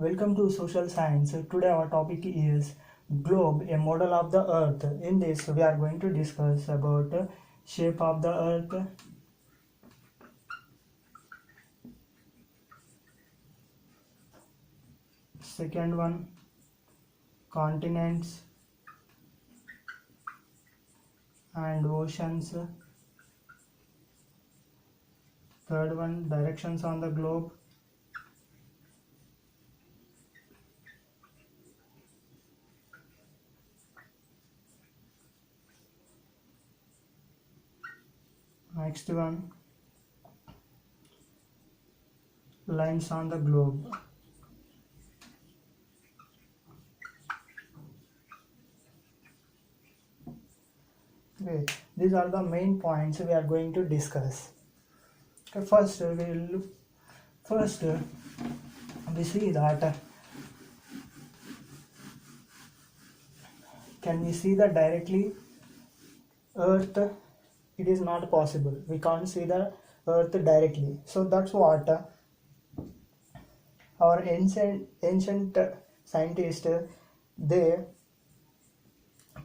Welcome to Social Science. Today our topic is globe, a model of the earth. In this we are going to discuss about shape of the earth, second one continents and oceans, third one directions on the globe, next one lines on the globe. Okay, these are the main points we are going to discuss. Okay, first we see that can we see that directly earth? It is not possible. We can't see the earth directly, so that's what our ancient scientists they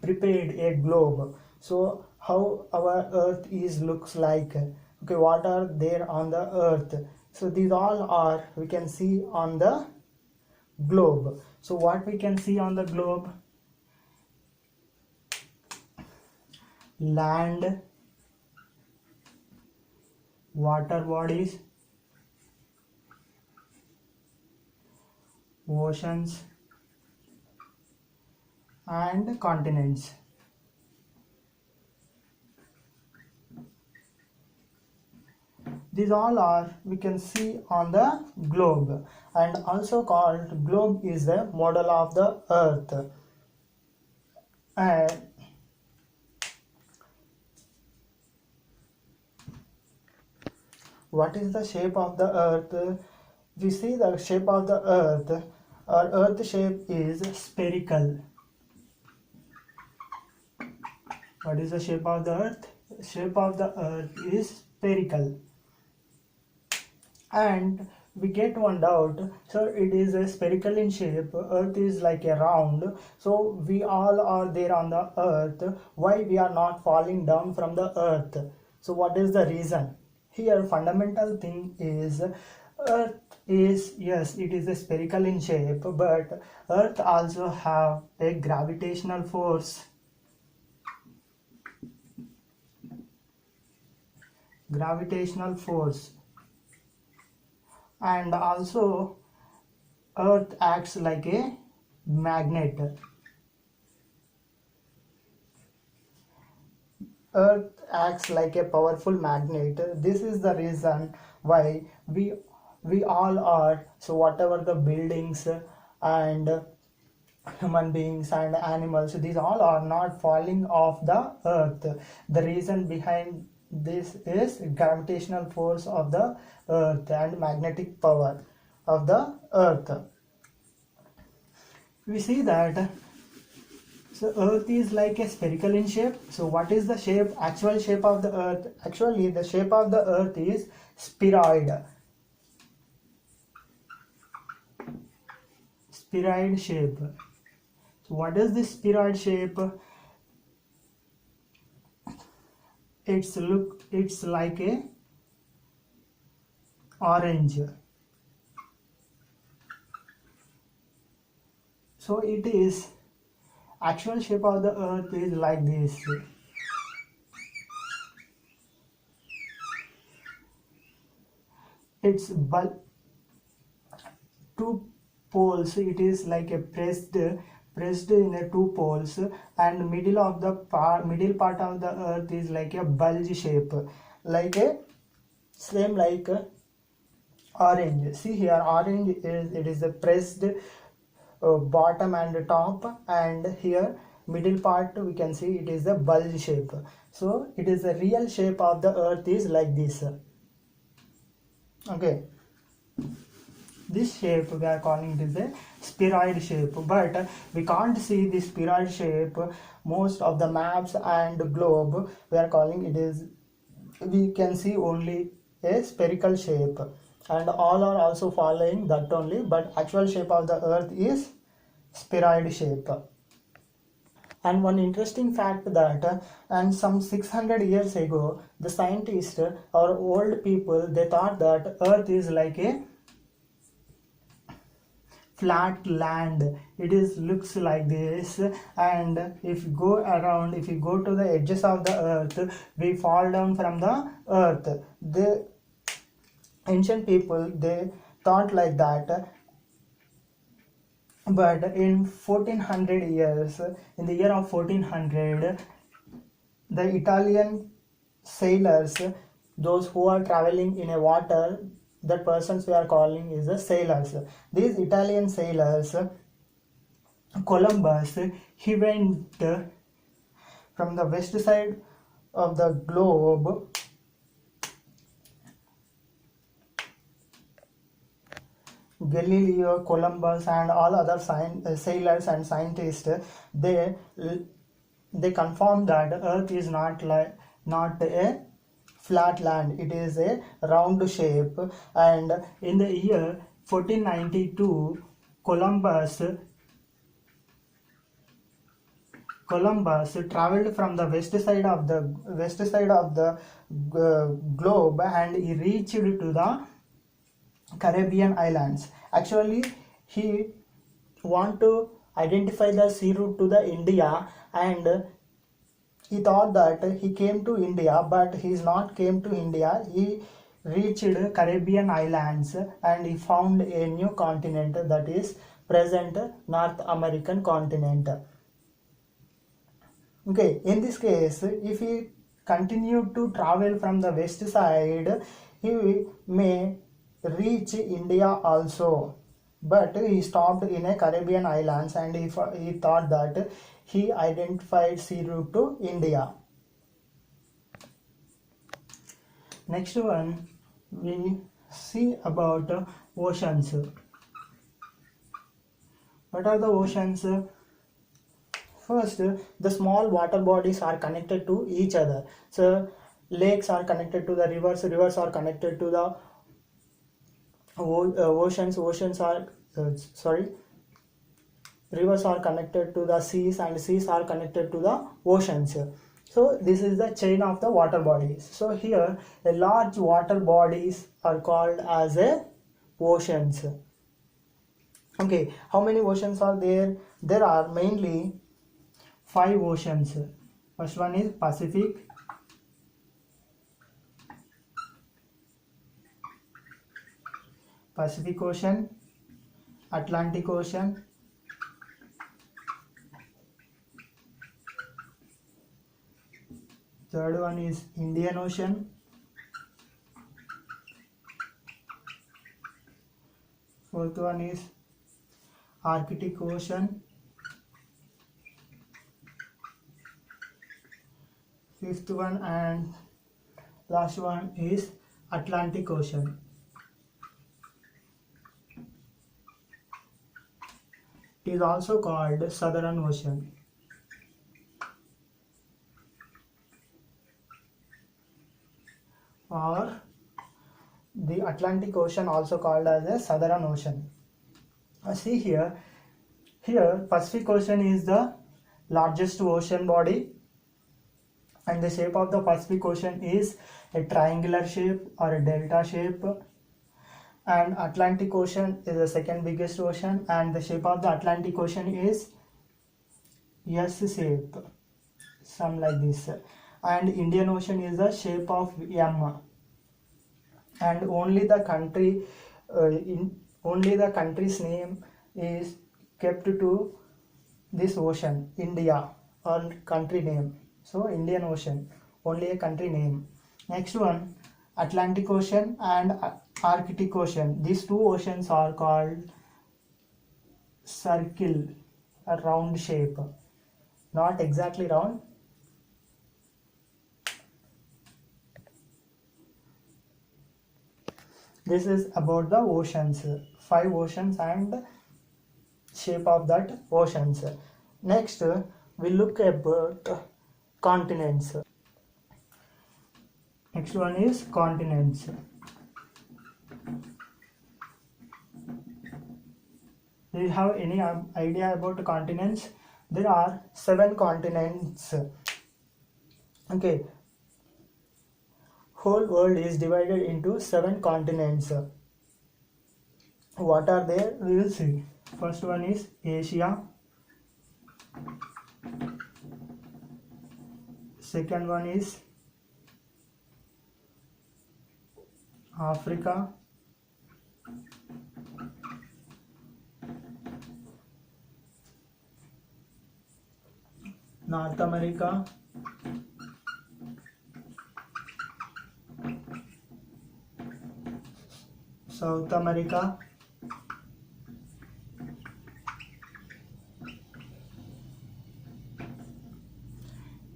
prepared a globe. So how our earth is looks like, okay, what are there on the earth, so these all are we can see on the globe. So what we can see on the globe: land, water bodies, oceans and continents. These all are we can see on the globe, and also called globe is the model of the earth. And what is the shape of the earth? We see the shape of the earth. Our earth shape is spherical. What is the shape of the earth? Shape of the earth is spherical. And we get one doubt, so it is a spherical in shape, earth is like a round, so we all are there on the earth, why we are not falling down from the earth? So what is the reason? Here fundamental thing is, earth is, yes, it is a spherical in shape, but earth also have a gravitational force. And also earth acts like a magnet. Earth acts like a powerful magnet. This is the reason why we all are, so whatever the buildings and human beings and animals, these all are not falling off the earth. The reason behind this is gravitational force of the earth and magnetic power of the earth. We see that, so earth is like a spherical in shape. So what is the shape, actual shape of the earth? Actually the shape of the earth is spheroid shape. So what is this spheroid shape? It's like a orange. So it is, actual shape of the earth is like this. It's two poles, it is like a pressed in a two poles, and middle part of the earth is like a bulge shape, like a same like orange. See here, orange is, it is a pressed bottom and top, and here middle part we can see it is a bulge shape. So it is the real shape of the earth is like this. Okay, this shape we are calling it is a spheroid shape, but we can't see this spheroid shape. Most of the maps and globe we are calling it is, we can see only a spherical shape. and all are also following that only, but actual shape of the earth is spheroid shape. And one interesting fact that and some 600 years ago the scientists or old people, they thought that earth is like a flat land. It is looks like this, and if you go around, if you go to the edges of the earth, we fall down from the earth. The ancient people, they thought like that, but in 1400 years, in the year of 1400, the Italian sailors, those who are traveling in a water, that persons we are calling is the sailors. These Italian sailors, Columbus, he went from the west side of the globe. Galileo, Columbus, and all other sailors and scientists, they they confirmed that Earth is not a flat land; it is a round shape. And in the year 1492, Columbus traveled from the west side of the globe, and he reached to the Caribbean islands. Actually, he want to identify the sea route to the India, and he thought that he came to India, but he is not came to India. He reached Caribbean islands and he found a new continent, that is present North American continent. Okay, in this case, if he continued to travel from the west side, he may reach India also. But he stopped in a Caribbean islands, and he thought that he identified sea route to India. Next one, we see about oceans. What are the oceans? First, the small water bodies are connected to each other. So, lakes are connected to the rivers, rivers are connected to the oceans, oceans are, rivers are connected to the seas, and seas are connected to the oceans. So, this is the chain of the water bodies. So, here, the large water bodies are called as a oceans. Okay, how many oceans are there? There are mainly 5 oceans. First one is Pacific Ocean, Atlantic Ocean, third one is Indian Ocean, fourth one is Arctic Ocean, fifth one and last one is Atlantic Ocean. It is also called Southern Ocean. Or the Atlantic Ocean, also called as a Southern Ocean. See here, Pacific Ocean is the largest ocean body, and the shape of the Pacific Ocean is a triangular shape or a delta shape. And Atlantic Ocean is the second biggest ocean, and the shape of the Atlantic Ocean is S shape, some like this. And Indian Ocean is the shape of M, and only the country's name is kept to this ocean, India, or country name. So Indian Ocean, only a country name. Next one, Atlantic Ocean and Arctic Ocean. These two oceans are called circle, a round shape. Not exactly round. This is about the oceans, 5 oceans and shape of that oceans. Next, we look about continents. Next one is continents. Do you have any idea about continents? There are 7 continents. Okay, whole world is divided into 7 continents. What are they? We will see. First one is Asia. Second one is Africa. North America. South America.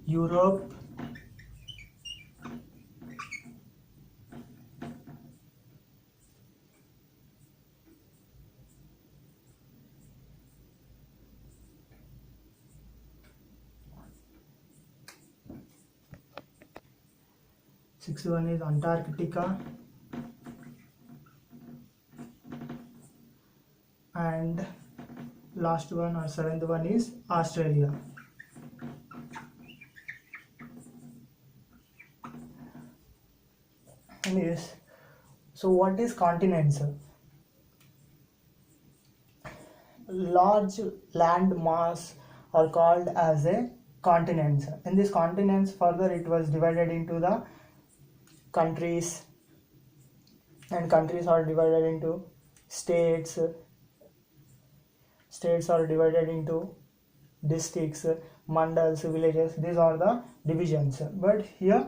Europe. Sixth one is Antarctica. And last one or seventh one is Australia. Yes. So what is continents? Large land mass are called as a continents. In these continents, further it was divided into the countries, and countries are divided into states. States are divided into districts, mandals, villages. These are the divisions. But here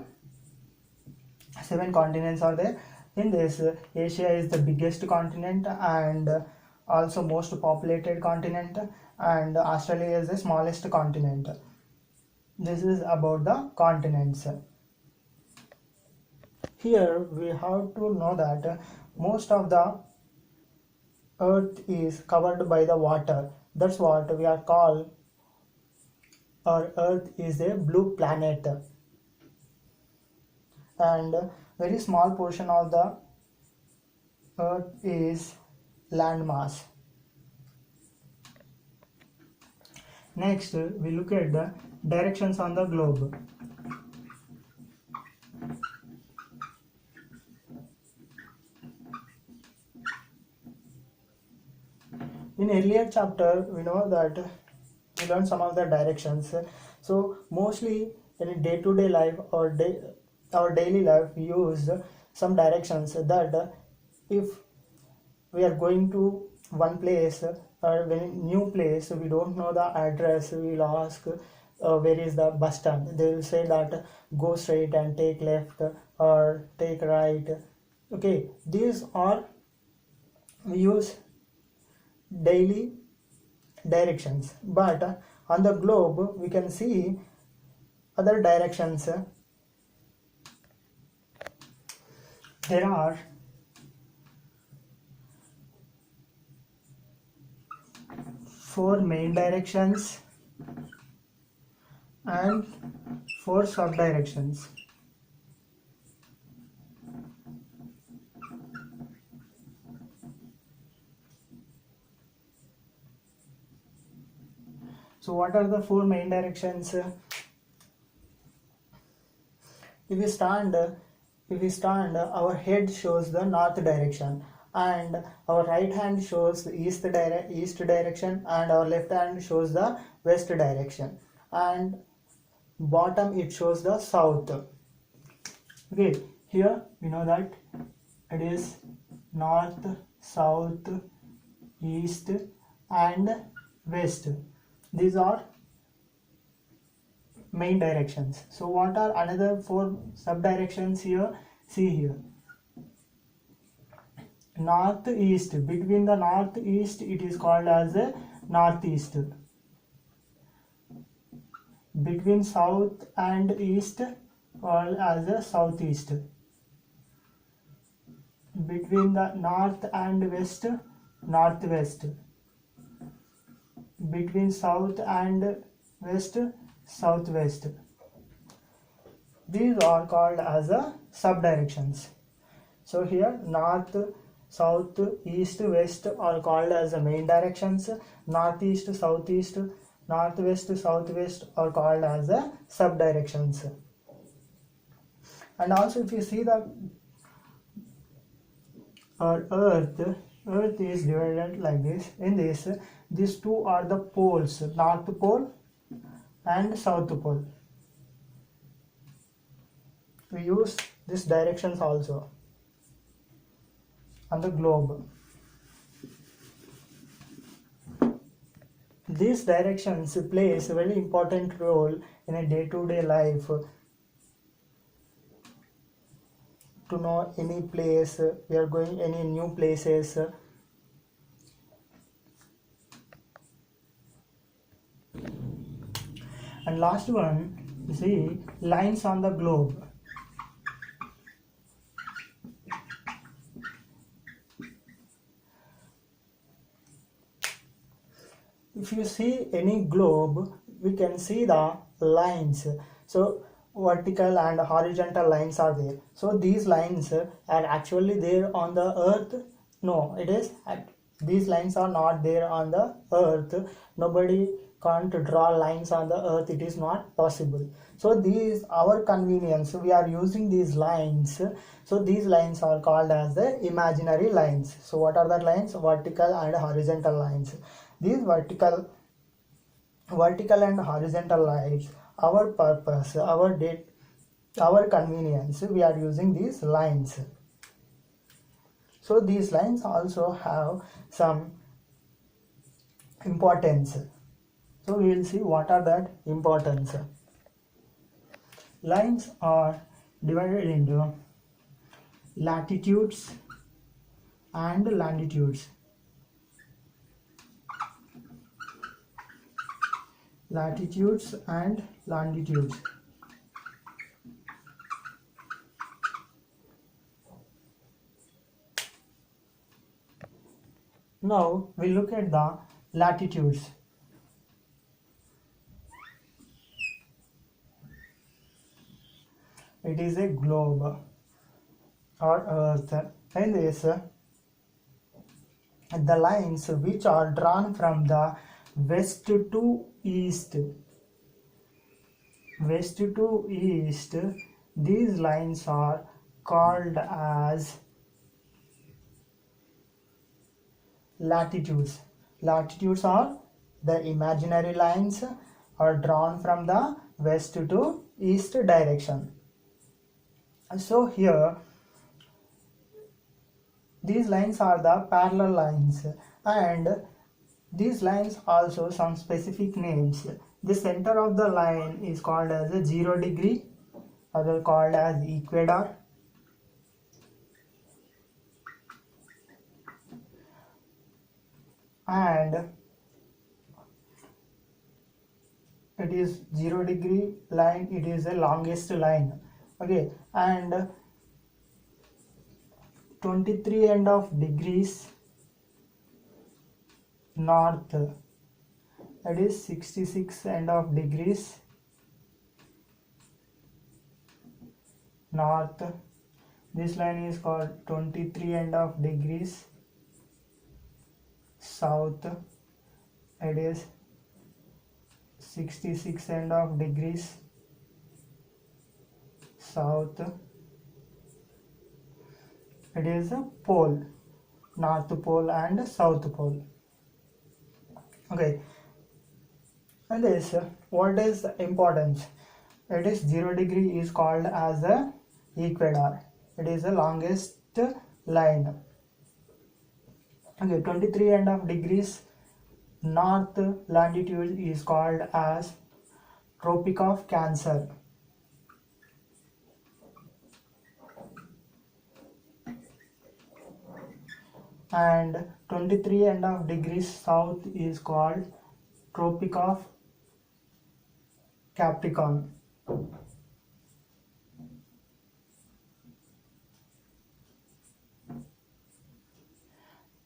7 continents are there. In this, Asia is the biggest continent and also most populated continent, and Australia is the smallest continent. This is about the continents. Here we have to know that most of the earth is covered by the water. That's what we are called, our earth is a blue planet, and very small portion of the earth is land mass. Next, we look at the directions on the globe. In earlier chapter, we know that we learned some of the directions. So mostly in day-to-day life or our daily life, we use some directions that if we are going to one place or when new place, we don't know the address, we will ask where is the bus stand. They will say that go straight and take left or take right. Okay, these are we use daily directions, but on the globe we can see other directions. There are 4 main directions and 4 sub directions. So what are the 4 main directions? If we stand, our head shows the north direction, and our right hand shows the east direction, and our left hand shows the west direction, and bottom it shows the south. Okay, here we know that it is north, south, east and west. These are main directions. So what are another 4 sub directions here? See here. Northeast, between the northeast it is called as a northeast. Between south and east called as a southeast. Between the north and west, northwest. Between south and west, southwest. These are called as a sub directions. So here north south, east, west are called as the main directions. Northeast, southeast, northwest, southwest are called as the sub directions. And also if you see the earth is divided like this. In this, these two are the poles, north pole and south pole. We use these directions also on the globe. These directions plays a very important role in a day-to-day life. To know any place, we are going any new places. And last one, you see lines on the globe. If you see any globe, we can see the lines. So vertical and horizontal lines are there. So these lines are actually there on the earth. No, it is these lines are not there on the earth. Nobody can't draw lines on the earth. It is not possible. So these our convenience, we are using these lines. So these lines are called as the imaginary lines. So what are the lines? Vertical and horizontal lines. These vertical and horizontal lines, our purpose, our convenience, we are using these lines. So these lines also have some importance. So we will see what are that importance. Lines are divided into latitudes and longitudes. Latitudes and longitudes. Now we look at the latitudes. It is a globe or earth. In this, the lines which are drawn from the west to east, these lines are called as latitudes. Latitudes are the imaginary lines are drawn from the west to east direction. So here these lines are the parallel lines, and these lines also some specific names. The center of the line is called as a 0 degree, other called as equator, and it is 0 degree line, it is the longest line. Okay, and 23 and of degrees north, that is 66 and of degrees north. This line is called 23 and of degrees south, it is 66 and of degrees south. It is a pole, north pole and south pole. Okay, and this, what is the importance? It is 0 degree is called as the equator. It is the longest line. Okay, 23 and of degrees north longitude is called as Tropic of Cancer. And 23 and of degrees south is called Tropic of Capricorn.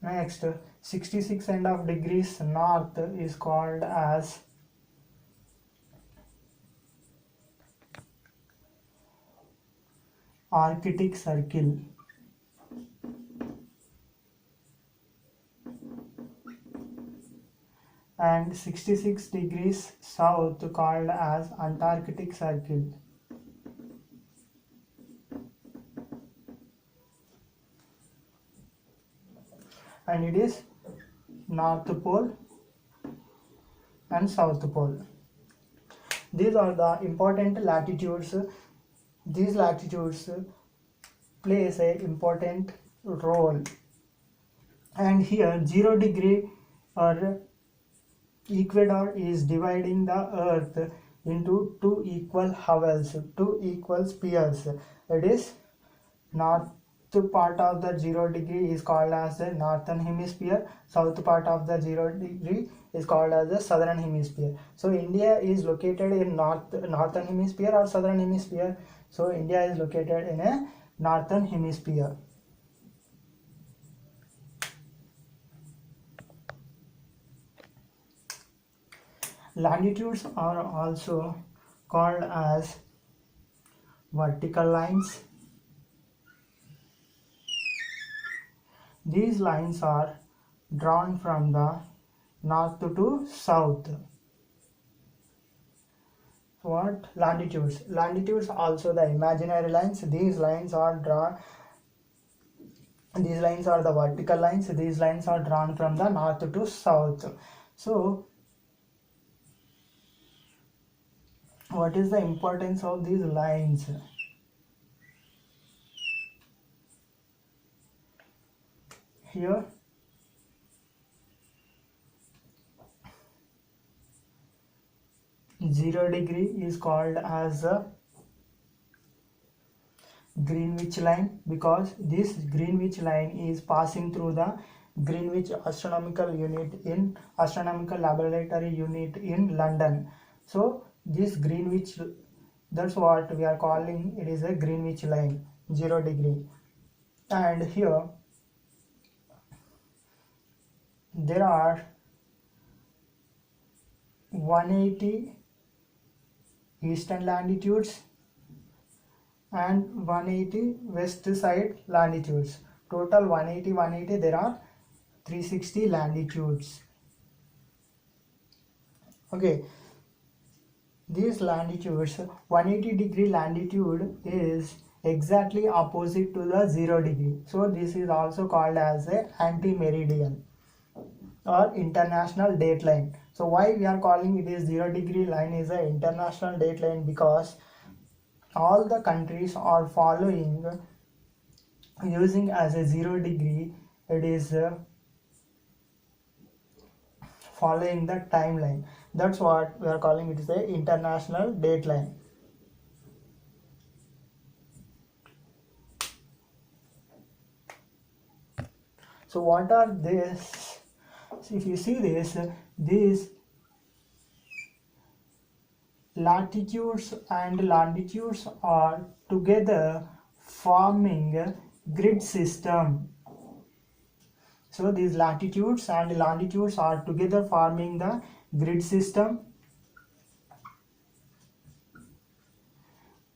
Next, 66 and of degrees north is called as Arctic Circle. and 66 degrees south called as Antarctic Circle. And it is North Pole and South Pole. These are the important latitudes. These latitudes plays a important role. And here 0 degree or equator is dividing the earth into two equal halves, two equal spheres. It is north part of the 0 degree is called as the northern hemisphere, south part of the 0 degree is called as the southern hemisphere. So India is located in northern hemisphere or southern hemisphere. So India is located in a northern hemisphere. Latitudes are also called as vertical lines. These lines are drawn from the north to south. What? Longitudes. Longitudes also the imaginary lines. These lines are drawn. These lines are the vertical lines. These lines are drawn from the north to south. So, what is the importance of these lines? Here, zero degree is called as a Greenwich line because this Greenwich line is passing through the Greenwich Astronomical Unit in Astronomical Laboratory Unit in London. So this Greenwich, that's what we are calling, it is a Greenwich line, 0 degree. And here there are 180 eastern latitudes and 180 west side latitudes. Total 180 there are 360 latitudes. Okay, these latitudes, 180 degree latitude is exactly opposite to the 0 degree. So this is also called as a anti-meridian or international date line. So why we are calling it is 0 degree line is an international date line, because all the countries are following using as a 0 degree. It is following the timeline. That's what we are calling it is a international date line. So what are this? So if you see this, these latitudes and longitudes are together forming a grid system. So these latitudes and longitudes are together forming the grid system.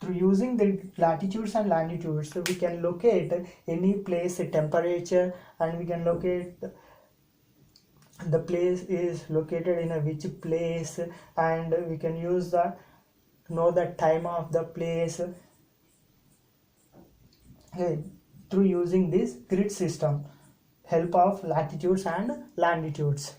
Through using the latitudes and longitudes, we can locate any place temperature, and we can locate the place is located in a which place, and we can use the know the time of the place. Okay, through using this grid system, help of latitudes and longitudes.